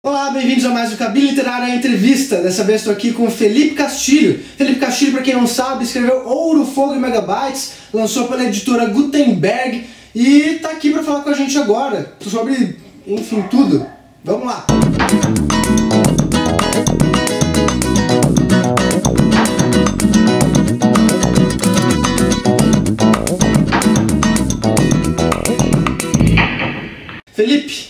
Olá, bem-vindos a mais um Cabine Literária Entrevista. Dessa vez estou aqui com o Felipe Castilho. Felipe Castilho, para quem não sabe, escreveu Ouro, Fogo e Megabytes, lançou pela editora Gutenberg e está aqui para falar com a gente agora sobre, enfim, tudo. Vamos lá! Felipe,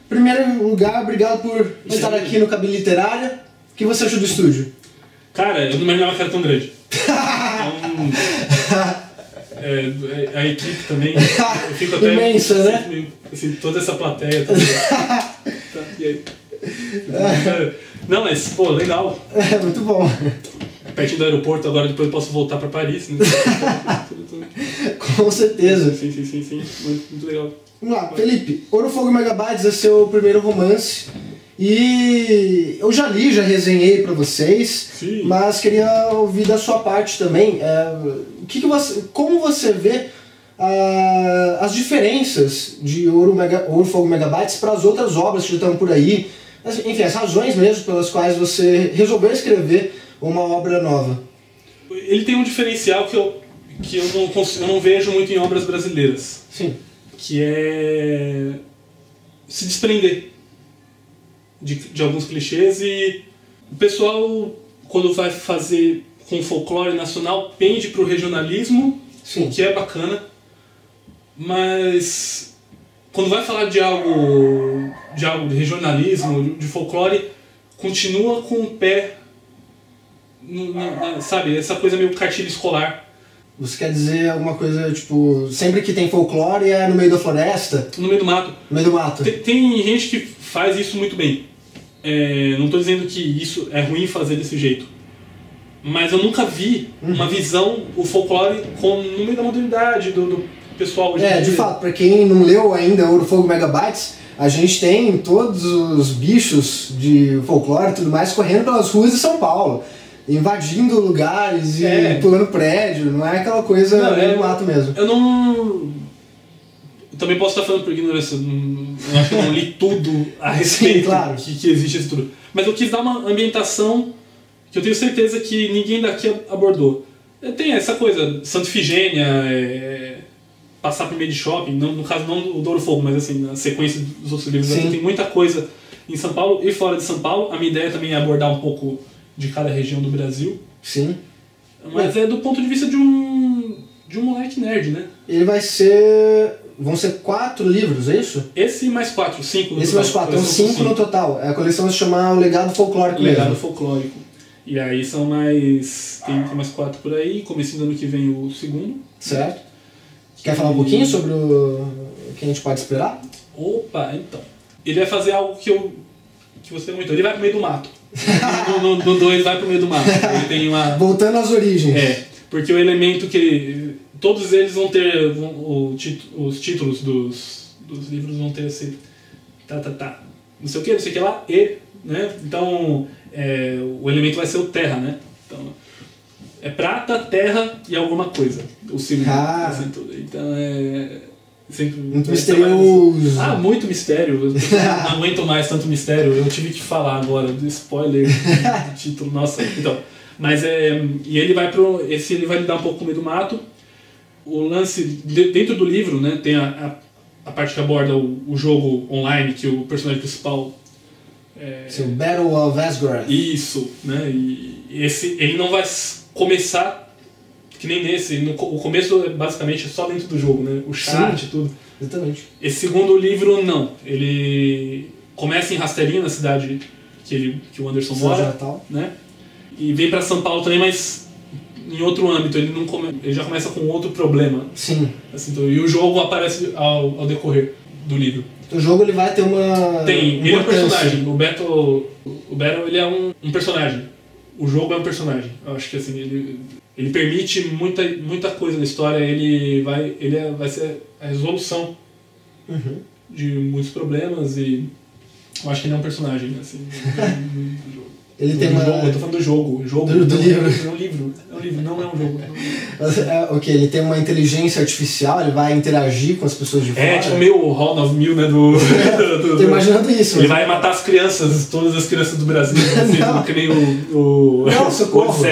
em primeiro lugar, obrigado por estar aqui no Cabine Literária. O que você achou do estúdio? Cara, eu não imaginava que era tão grande. A equipe também, eu fico até... Imensa, né? Assim, toda essa plateia. E aí? Não, mas, pô, legal. É, muito bom. Pertinho do aeroporto, agora depois eu posso voltar pra Paris, né? Com certeza. Sim. Muito legal. Vamos lá, Felipe. Ouro, Fogo e Megabytes é seu primeiro romance. E eu já li, já resenhei pra vocês. Sim. Mas queria ouvir da sua parte também. Como você vê as diferenças de Ouro, Fogo e Megabytes para as outras obras que já estão por aí? Enfim, as razões mesmo pelas quais você resolveu escrever uma obra nova. Ele tem um diferencial que eu não vejo muito em obras brasileiras. Sim. Que é se desprender de alguns clichês, e o pessoal, quando vai fazer com folclore nacional, pende para o regionalismo. Sim. O que é bacana, mas quando vai falar de algo de regionalismo, de folclore, continua com o pé, sabe, essa coisa meio cartilha escolar. Você quer dizer alguma coisa, tipo, sempre que tem folclore é no meio da floresta? No meio do mato. No meio do mato. Tem gente que faz isso muito bem. Não estou dizendo que isso é ruim fazer desse jeito. Mas eu nunca vi uma visão, o folclore, no meio da modernidade, do pessoal hoje em dia. De fato, para quem não leu ainda Ouro, Fogo e Megabytes, a gente tem todos os bichos de folclore e tudo mais correndo pelas ruas de São Paulo. Invadindo lugares e pulando prédio, não é aquela coisa no mato mesmo. Eu também posso estar falando por ignorância, eu acho que eu não li tudo a respeito. Sim, claro. que existe isso tudo. Mas eu quis dar uma ambientação que eu tenho certeza que ninguém daqui abordou. Tem essa coisa, Santa Ifigênia, passar por meio de shopping, no caso não do Ouro Fogo, mas assim, na sequência dos outros livros, tem muita coisa em São Paulo e fora de São Paulo. A minha ideia também é abordar um pouco de cada região do Brasil. Sim. Mas é do ponto de vista de um moleque nerd, né? Vão ser 4 livros, é isso? Esse mais 4, 5 no Esse total. mais 4, então 5 no total. A coleção vai se chamar O Legado Folclórico mesmo. Legado Folclórico. E aí são mais... Tem mais 4 por aí, comecinho do ano que vem o segundo. Certo. Quer falar um pouquinho sobre o que a gente pode esperar? Opa, então. Ele vai fazer algo que você comentou. Ele vai pro meio do mato. No 2 vai pro meio do mato. Ele tem uma... Voltando às origens. Porque o elemento que... Todos eles vão ter... Os títulos dos livros vão ter assim... Não sei o que lá, né? Então, o elemento vai ser o terra, né? Então, é prata, terra e alguma coisa. O símbolo. Assim, tudo. Então, sempre muito misterioso. Muito mistério. Eu não aguento mais tanto mistério. Eu tive que falar agora do spoiler do título. Nossa, então. Mas e ele vai ele vai lidar um pouco com o meio do mato. O lance dentro do livro, né, tem a parte que aborda o jogo online, que o personagem principal o Battle of Asgard. Isso, né? E ele não vai começar que nem nesse. O começo é basicamente só dentro do jogo, né? O chat e tudo. Exatamente. Esse segundo livro, não. Ele começa em Rasteirinha, na cidade que o Anderson mora, né? E vem para São Paulo também, mas em outro âmbito. Ele já começa com outro problema. Sim. Assim, então, e o jogo aparece ao decorrer do livro. O jogo ele vai ter uma... Ele é um personagem. O Battle ele é um personagem. O jogo é um personagem. Eu acho que assim, ele permite muita coisa na história. Ele vai ser a resolução de muitos problemas, e eu acho que ele é um personagem, assim, do jogo. Ele tem uma... Eu tô falando do jogo. Do livro. É um livro, não é um jogo. O que? Ele tem uma inteligência artificial, ele vai interagir com as pessoas de fora? É, tipo meio Hall 9000, né? Tô imaginando isso. Ele vai matar as crianças, todas as crianças do Brasil, assim, que nem Não, socorro.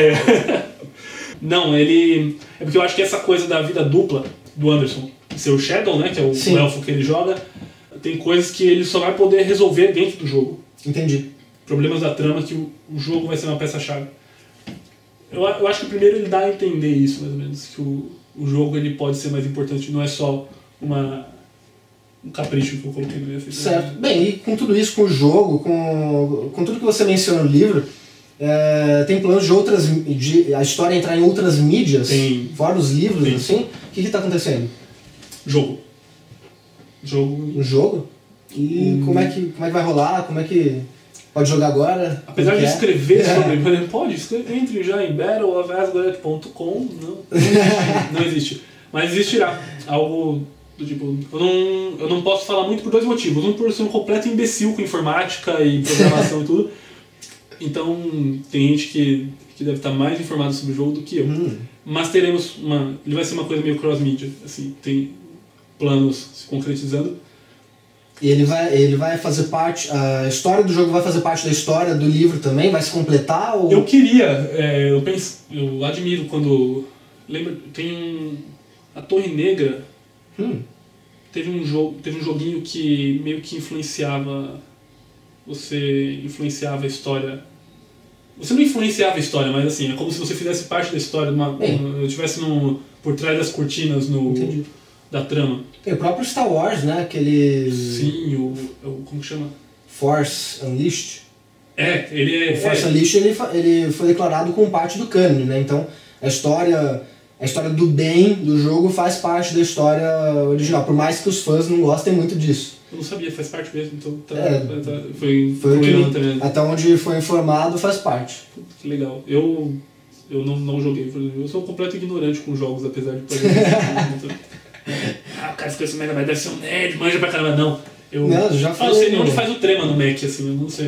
Não, ele... É porque eu acho que essa coisa da vida dupla do Anderson, ser o Shadow, né? Que é o elfo que ele joga, tem coisas que ele só vai poder resolver dentro do jogo. Entendi. Problemas da trama que o jogo vai ser uma peça-chave. Eu acho que primeiro ele dá a entender isso, mais ou menos, que o jogo ele pode ser mais importante, não é só um capricho que eu coloquei no meu filho. Certo. Bem, e com tudo isso, com o jogo, com tudo que você menciona no livro, tem planos de a história entrar em outras mídias, fora os livros, assim? O que está acontecendo? Jogo. Um jogo? E como é que vai rolar? Como é que... Pode jogar agora? Apesar de escrever sobre... Pode, entre já em battleofasgard.com. Não existe. Mas existirá algo do tipo... Eu não posso falar muito por dois motivos. Um, por ser um completo imbecil com informática e programação e tudo. Então, tem gente que deve estar mais informado sobre o jogo do que eu. Mas teremos ele vai ser uma coisa meio cross-media. Assim, tem planos se concretizando. E ele vai fazer parte... A história do jogo vai fazer parte da história do livro também? Vai se completar? Ou... Eu queria... eu admiro quando... Lembra? Tem a Torre Negra. Teve um joguinho que meio que influenciava... Você influenciava a história... Você não influenciava a história, mas assim, é como se você fizesse parte da história. Eu estivesse por trás das cortinas da trama. Tem o próprio Star Wars, né? Aquele... Sim, como que chama? Force Unleashed. Ele é... O Force Unleashed ele foi declarado como parte do canon, né? Então, a história do bem do jogo faz parte da história original, por mais que os fãs não gostem muito disso. Eu não sabia, faz parte mesmo, então foi também. Até onde foi informado, faz parte. Que legal. Eu não joguei, eu sou um completo ignorante com jogos, apesar de poder... o cara ficou assim, Mega Man deve ser um nerd, manja pra caramba. Não, eu já falei, não sei nem onde faz o trema no Mac, assim, eu não sei.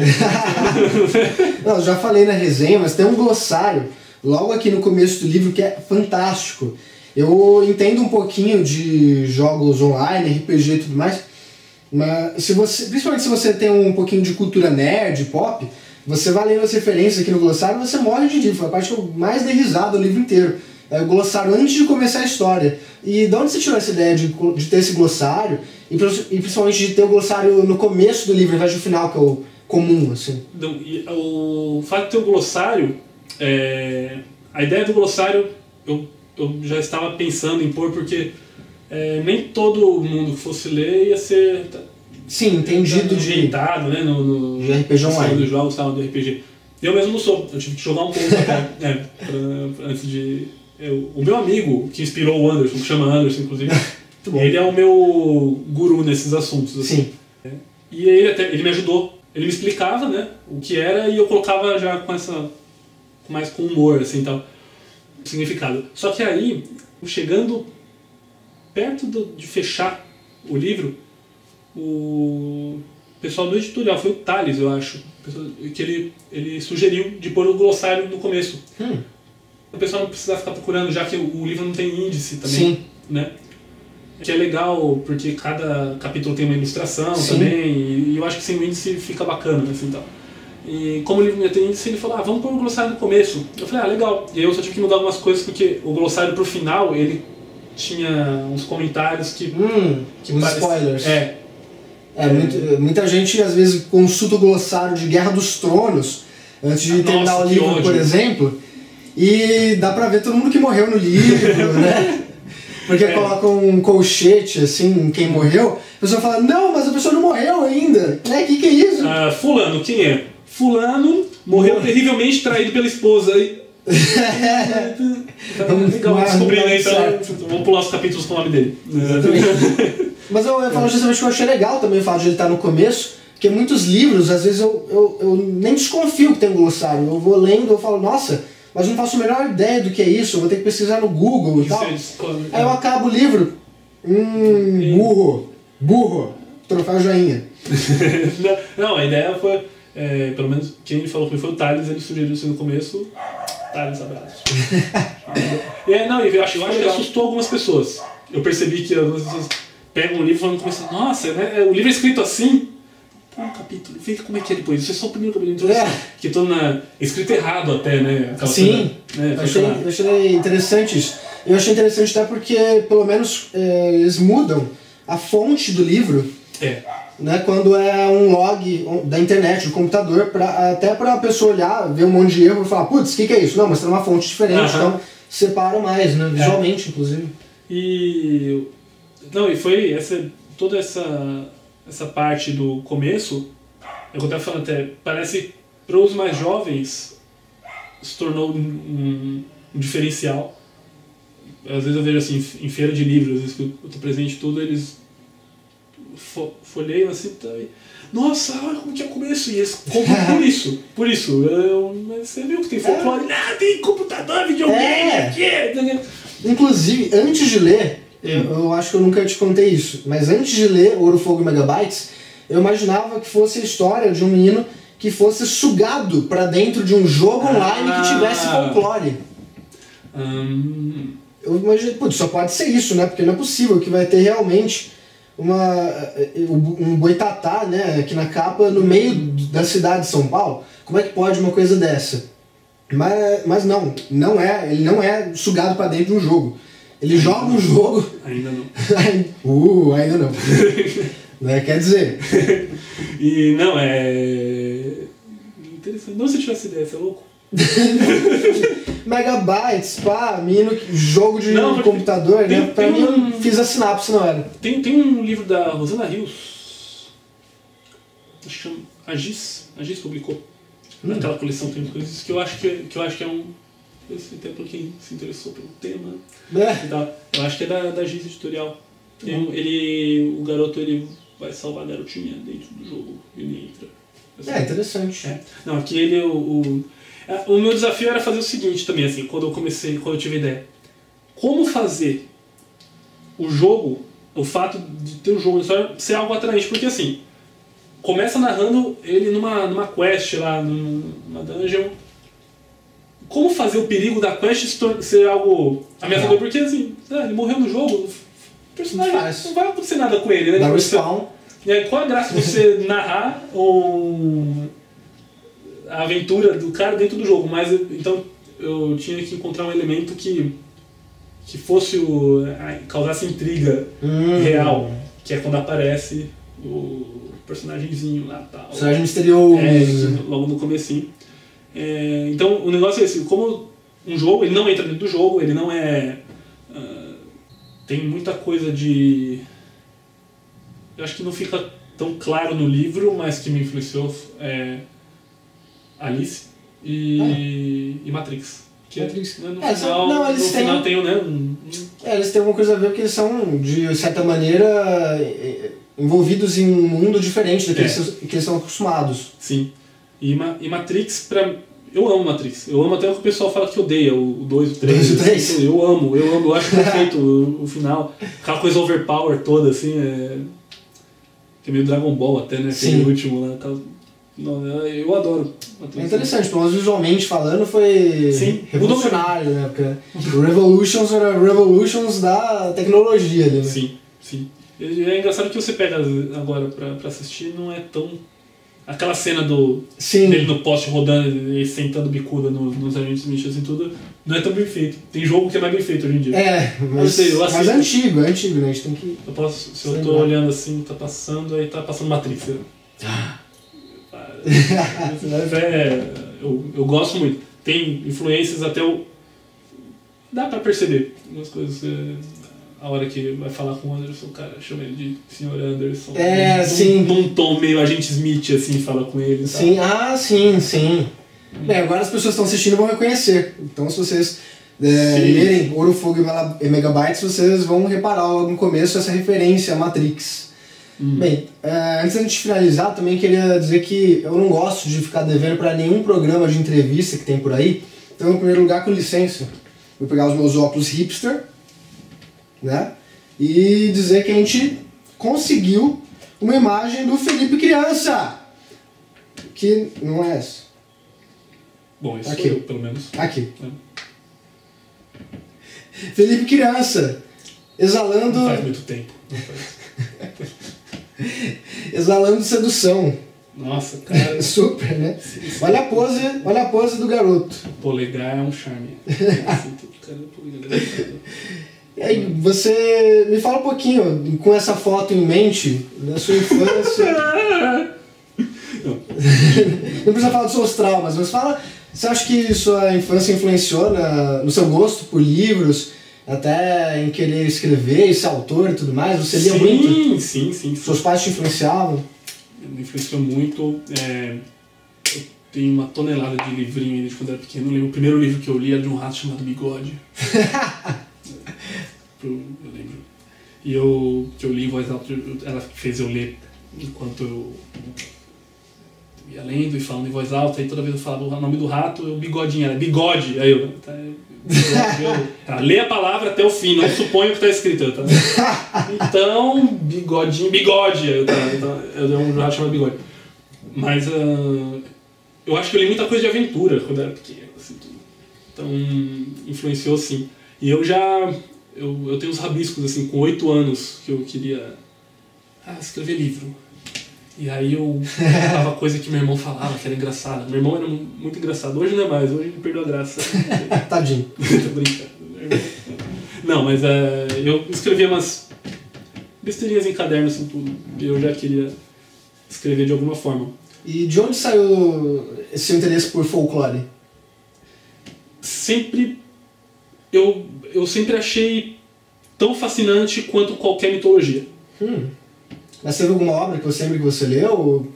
Não, eu já falei na resenha, mas tem um glossário logo aqui no começo do livro que é fantástico. Eu entendo um pouquinho de jogos online, RPG e tudo mais, mas principalmente se você tem um pouquinho de cultura nerd, pop, você vai lendo as referências aqui no glossário e você morre de rir. Foi a parte que eu mais dei risada o livro inteiro. É o glossário antes de começar a história. E de onde você tirou essa ideia de ter esse glossário e principalmente de ter o glossário no começo do livro ao invés do final, que é o comum, assim? Então, o fato de ter o glossário, a ideia do glossário eu já estava pensando em pôr, porque nem todo mundo que fosse ler ia ser... Sim, entendido ambientado, né, de RPG online. Dos jogos, tal, do RPG. Eu mesmo não sou, eu tive que jogar um pouco antes de... o meu amigo que inspirou o Anderson, que chama Anderson, inclusive, ele é o meu guru nesses assuntos. Assim. Sim. E ele me ajudou. Ele me explicava, né, o que era, e eu colocava já mais com humor, assim, tal, significado. Só que aí, chegando perto de fechar o livro, o pessoal do editorial, foi o Thales, eu acho, que ele sugeriu de pôr o glossário no começo. O pessoal não precisa ficar procurando, já que o livro não tem índice também. Sim. Né? Que é legal, porque cada capítulo tem uma ilustração. Sim. Também, e eu acho que sem o índice fica bacana, assim, tal. E como o livro não tem índice, ele falou, vamos pôr o glossário no começo. Eu falei, legal. E aí eu só tive que mudar algumas coisas, porque o glossário pro final, ele tinha uns comentários que uns spoilers. Muita gente às vezes consulta o glossário de Guerra dos Tronos antes de terminar o livro, por exemplo, e dá pra ver todo mundo que morreu no livro, né? Porque colocam um colchete assim, quem morreu, a pessoa fala, não, mas a pessoa não morreu ainda, né? Que é isso? Fulano, quem é? Fulano morreu terrivelmente traído pela esposa. Legal, descobrindo aí, então vamos pular os capítulos com o nome dele. Exatamente. Mas eu falo justamente que eu achei legal também o fato de ele estar no começo, porque muitos livros, às vezes eu nem desconfio que tem um glossário. Eu vou lendo, eu falo, nossa, mas não faço a menor ideia do que é isso, eu vou ter que pesquisar no Google e tal. Aí eu acabo o livro, burro, troféu joinha. Não, a ideia foi, pelo menos quem ele falou que foi o Thales, ele sugeriu isso no começo. matar esse abraço. Eu acho que assustou algumas pessoas. Eu percebi que algumas pessoas pegam o livro e falam, começam, nossa, né? O livro é escrito assim. Um capítulo, vê como é que é depois. Isso é só o primeiro capítulo. Que tô escrito errado até, né? Aquela sim, coisa, né? Eu achei interessante isso. Eu achei interessante até porque, pelo menos, eles mudam a fonte do livro. Né, quando é um log da internet, do computador, até para a pessoa olhar, ver um monte de erro e falar, putz, o que é isso? Não, mas tem uma fonte diferente, então separa mais, né? Visualmente, inclusive. E foi toda essa parte do começo, eu estava falando até, parece para os mais jovens se tornou um diferencial. Às vezes eu vejo assim, em feira de livros, às vezes que eu estou presente tudo, eles folheiam assim, tá, e, nossa, olha como que é o começo, e eles compram por isso. Você viu que tem folclore, tem computador, videogame aqui. Inclusive, antes de ler, eu acho que eu nunca te contei isso, mas antes de ler Ouro, Fogo e Megabytes, eu imaginava que fosse a história de um menino que fosse sugado pra dentro de um jogo online que tivesse folclore. Eu imaginei, putz, só pode ser isso, né? Porque não é possível que vai ter realmente um boitatá, né, aqui na capa, no meio da cidade de São Paulo. Como é que pode uma coisa dessa? Mas não é, ele não é sugado pra dentro de um jogo. Ele joga um jogo... Ainda não. Ainda não. Quer dizer... E não, interessante. Não, se eu tivesse ideia, você é louco? Megabytes, menino, jogo de computador, né? Pra mim eu fiz a sinapse na hora. Tem um livro da Rosana Rios, acho que chama Agis publicou. Naquela coleção tem coisas que eu acho que é um... Até pra quem se interessou pelo tema. Eu acho que é da Giz Editorial. O garoto vai salvar a garotinha dentro do jogo. Ele entra. Assim. Interessante. Não, aqui o meu desafio era fazer o seguinte também, assim, quando eu tive ideia. Como fazer o jogo, o fato de ter o jogo na história ser algo atraente? Porque assim, começa narrando ele numa quest lá, numa dungeon. Como fazer o perigo da quest ser algo ameaçador? Porque assim, ele morreu no jogo, o personagem não vai acontecer nada com ele, né? Dá respawn. Qual a graça de você narrar a aventura do cara dentro do jogo? Mas então eu tinha que encontrar um elemento que fosse causasse intriga real, que é quando aparece o personagemzinho lá, tal. Personagem misterioso. Logo no comecinho. Então o negócio é esse, como um jogo, ele não entra dentro do jogo, ele não é... tem muita coisa de... Eu acho que não fica tão claro no livro, mas que me influenciou Alice e Matrix. Matrix. No final tem eles têm alguma coisa a ver porque eles são, de certa maneira, envolvidos em um mundo diferente daqueles que eles são acostumados. Sim. E Matrix, eu amo Matrix. Eu amo até o que o pessoal fala que odeia, o 2, o 3. 2 e o 3? Eu amo, eu acho perfeito o final. Aquela coisa overpower toda, assim, que é meio Dragon Ball até, né? Aquele último lá. Eu adoro Matrix. É interessante, pelo menos visualmente falando foi revolucionário, né? Porque o Revolutions era Revolutions da tecnologia ali, né? Sim. É engraçado que você pega agora pra assistir, não é tão... Aquela cena dele no poste rodando e sentando bicuda nos agentes Mitchell e tudo, não é tão bem feito. Tem jogo que é mais bem feito hoje em dia. Mas é antigo, né? A gente tem que... Se eu tô olhando assim, tá passando, aí tá passando Matrix. Eu gosto muito. Tem influências até dá pra perceber algumas coisas. A hora que vai falar com o Anderson, o cara chama ele de Sr. Anderson. Sim. Num tom meio agente Smith, assim, fala com ele. Sim, sim. Bem, agora as pessoas que estão assistindo vão reconhecer. Então, se vocês lerem Ouro, Fogo e Megabytes, vocês vão reparar logo no começo essa referência a Matrix. Bem, antes da gente finalizar, também queria dizer que eu não gosto de ficar devendo para nenhum programa de entrevista que tem por aí. Então, em primeiro lugar, com licença, vou pegar os meus óculos hipster, né? E dizer que a gente conseguiu uma imagem do Felipe criança, que não é essa. Bom, esse aqui. Sou eu, pelo menos. Aqui. Felipe criança, exalando... Não faz muito tempo. Exalando sedução. Nossa, cara... Super, né? Sim. Olha a pose do garoto. Polegar é um charme. E aí, você me fala um pouquinho, com essa foto em mente, da sua infância. Não precisa falar dos seus traumas, mas fala... Você acha que sua infância influenciou no seu gosto por livros, até em querer escrever, ser autor e tudo mais? Você lia muito? Sim. Seus pais te influenciavam? Me influenciou muito. Eu tenho uma tonelada de livrinho desde quando era pequeno. O primeiro livro que eu li era de um rato chamado Bigode. Eu lembro. E que eu li em voz alta, ela fez eu ler enquanto eu ia lendo e falando em voz alta, e toda vez eu falava o nome do rato, o Bigodinho, era Bigode. Aí eu lê a palavra até o fim, não suponho o que está escrito. Então, Bigodinho, Bigode. Eu dei um rato chamado Bigode. Mas eu acho que eu li muita coisa de aventura quando eu era pequeno. Assim, então, influenciou sim. E eu tenho uns rabiscos assim, com 8 anos, que eu queria escrever livro. E aí eu falava coisa que meu irmão falava, que era engraçada. Meu irmão era muito engraçado. Hoje não é mais, hoje ele perdeu a graça. Tadinho. Tô brincando. Não, mas eu escrevia umas besteirinhas em caderno, assim, tudo. Eu já queria escrever de alguma forma. E de onde saiu esse seu interesse por folclore? Eu sempre achei tão fascinante quanto qualquer mitologia. Mas teve alguma obra que você lembra que você leu?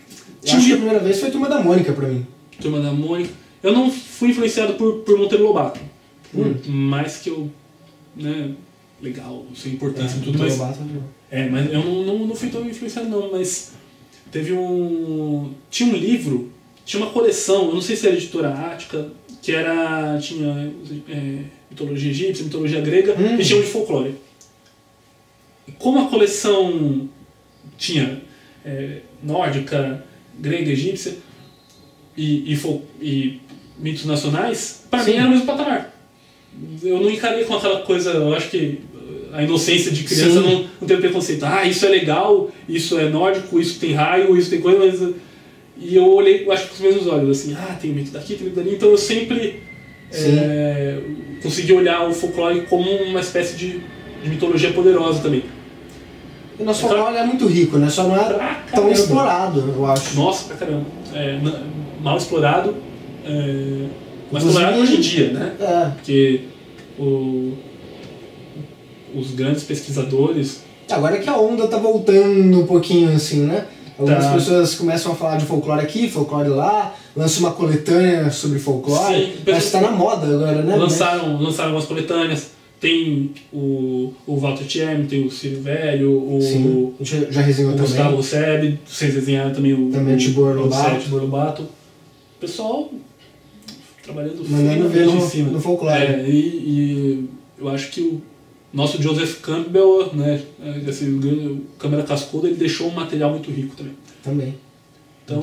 Eu acho que a primeira vez foi Turma da Mônica pra mim. Turma da Mônica. Eu não fui influenciado por Monteiro Lobato. Mais que eu... Né, legal, sua importância e tudo, mas... mas eu não fui tão influenciado não, mas... Tinha um livro, tinha uma coleção, eu não sei se era editora Ática, que tinha mitologia egípcia, mitologia grega, e tinha um de folclore. Como a coleção tinha nórdica, grega, egípcia e mitos nacionais, para mim era o mesmo patamar. Eu não encarei com aquela coisa, eu acho que a inocência de criança não tem preconceito. Isso é legal, isso é nórdico, isso tem raio, isso tem coisa, mas... E eu olhei, eu acho que com os mesmos olhos, assim, tem mito daqui, tem mito dali, então eu sempre consegui olhar o folclore como uma espécie de mitologia poderosa também. E nosso folclore é muito rico, né? Só não é tão explorado, eu acho. Nossa, pra caramba. Mal explorado, mas explorado hoje em dia, né? Porque os grandes pesquisadores... Agora é que a onda tá voltando um pouquinho, assim, né? Algumas pessoas começam a falar de folclore aqui, folclore lá, lançam uma coletânea sobre folclore, mas está na moda agora, né? Lançaram algumas coletâneas, tem o Walter Tiem, tem o Ciro Velho, Sim, a gente já resenhou também. Gustavo Seb, vocês resenharam também o Tibor Lobato. O pessoal trabalhando mandando ver no folclore. E eu acho que o nosso Joseph Campbell, né, o Câmara Cascudo, ele deixou um material muito rico também. Então,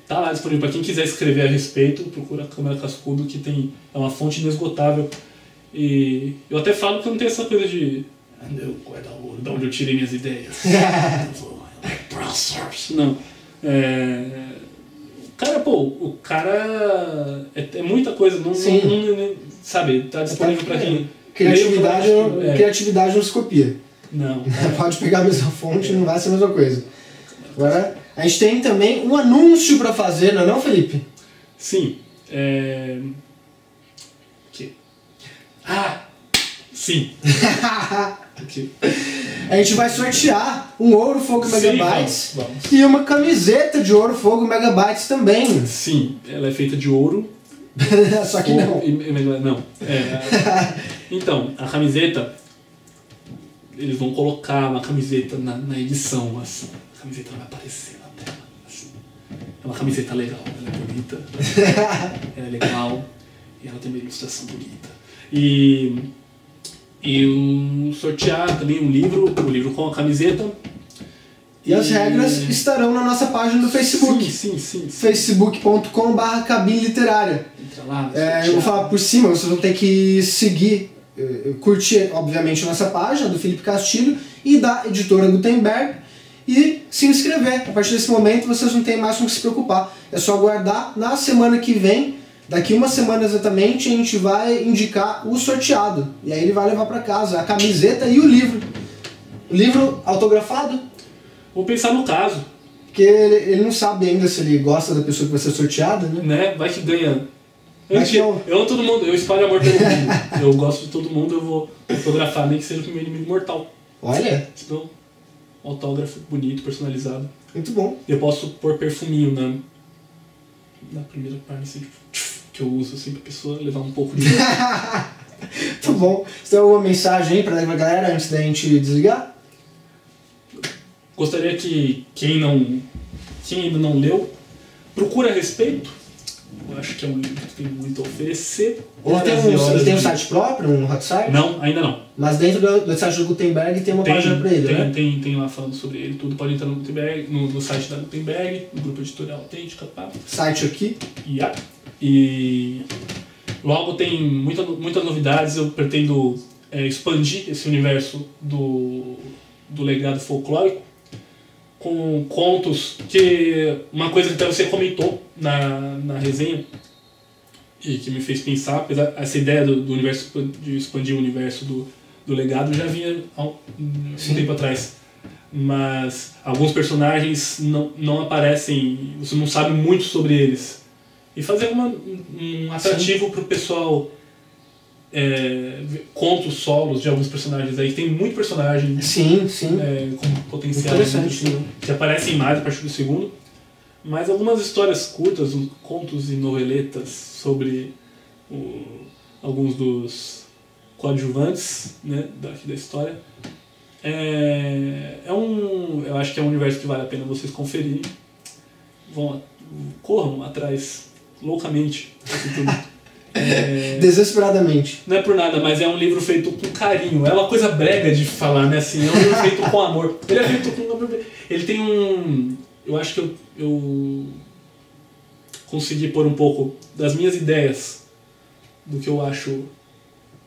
tá lá disponível para quem quiser escrever a respeito, procura a Câmara Cascudo, que é uma fonte inesgotável. E eu até falo que eu não tenho essa coisa de de onde eu tirei minhas ideias. Não. O cara é muita coisa, não sabe, tá disponível para quem... Criatividade não se copia. Não. Pode pegar a mesma fonte, não vai ser a mesma coisa. Agora, a gente tem também um anúncio para fazer, não é não, Felipe? Sim. Sim. A gente vai sortear um Ouro Fogo Megabytes e uma camiseta de Ouro Fogo Megabytes também. Sim, ela é feita de ouro. Só que não. Não. Então, a camiseta, eles vão colocar uma camiseta na edição, assim. A camiseta vai aparecer na tela, assim. É uma camiseta legal, ela é bonita, ela é legal e ela tem uma ilustração bonita. E sortear também o livro com a camiseta. E as regras estarão na nossa página do Facebook. Sim. facebook.com/cabine literária. Entra lá, eu vou falar por cima, vocês vão ter que seguir, curtir, obviamente, a nossa página do Felipe Castilho e da editora Gutenberg e se inscrever. A partir desse momento vocês não têm mais com o que se preocupar. É só aguardar. Na semana que vem, daqui uma semana exatamente, a gente vai indicar o sorteado. E aí ele vai levar para casa a camiseta e o livro. O livro autografado. Vou pensar no caso. Porque ele não sabe ainda se ele gosta da pessoa que vai ser sorteada, né? Vai que ganha. Eu amo todo mundo, eu espalho amor pelo mundo. Eu gosto de todo mundo, eu vou fotografar, nem que seja o meu inimigo mortal. Olha! Então, um autógrafo bonito, personalizado. Muito bom. Eu posso pôr perfuminho na primeira parte, assim, que eu uso assim pra pessoa levar um pouco de... Muito bom. Você tem alguma mensagem aí pra dar pra galera antes da gente desligar? Gostaria que quem ainda não leu, procure a respeito. Eu acho que é um livro que tem muito a oferecer. Ele tem um site próprio, um hot site? Não, ainda não. Mas dentro do site do Gutenberg tem uma página para ele, né? Tem lá falando sobre ele, tudo pode entrar no Gutenberg, no site da Gutenberg, no grupo editorial Autêntica, pá. Site aqui. E o álbum tem muitas novidades, eu pretendo expandir esse universo do legado folclórico com contos, que uma coisa que até você comentou na resenha e que me fez pensar, apesar essa ideia do universo, de expandir o universo do legado já vinha há um tempo atrás, mas alguns personagens não aparecem, você não sabe muito sobre eles, e fazer um atrativo para o pessoal, contos solos de alguns personagens aí, tem muito personagem com potencial que aparecem mais a partir do segundo, mas algumas histórias curtas, contos e noveletas sobre alguns dos coadjuvantes, né, da história. Eu acho que é um universo que vale a pena vocês conferirem. Corram atrás loucamente. Desesperadamente. Não é por nada, mas é um livro feito com carinho. É uma coisa brega de falar, né? Assim, é um livro feito com amor. Ele é feito com... Ele tem um... Eu acho que eu consegui pôr um pouco das minhas ideias, do que eu acho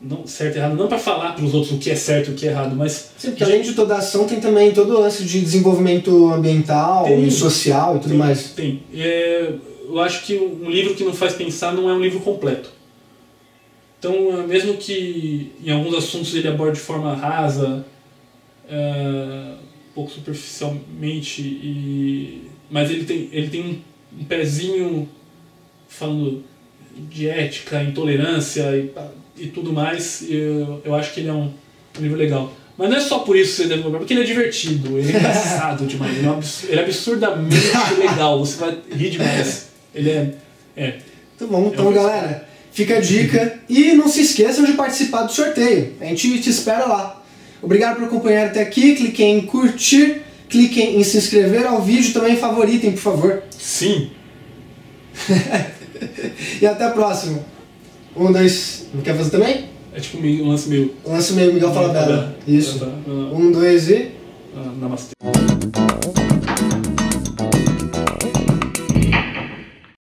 não certo e errado, não para falar para os outros o que é certo e o que é errado, mas... Sim, porque além de toda a ação tem também todo o lance de desenvolvimento ambiental e social e tudo mais. Tem. Eu acho que um livro que não faz pensar não é um livro completo. Então, mesmo que em alguns assuntos ele aborde de forma rasa, um pouco superficialmente, mas ele tem um pezinho falando de ética, intolerância e tudo mais, eu acho que ele é um livro legal. Mas não é só por isso que você deve comprar, porque ele é divertido, ele é engraçado demais, ele é absurdamente legal, você vai rir demais. Ele é... Tá bom, então galera, fica a dica e não se esqueçam de participar do sorteio, a gente te espera lá. Obrigado por acompanhar até aqui, cliquem em curtir, cliquem em se inscrever ao vídeo, também favoritem, por favor. Sim! E até a próxima. 1, 2, não quer fazer também? É tipo um lance meio... Um lance meio Miguel Falabella. Isso. 1, 2 e... Namastê.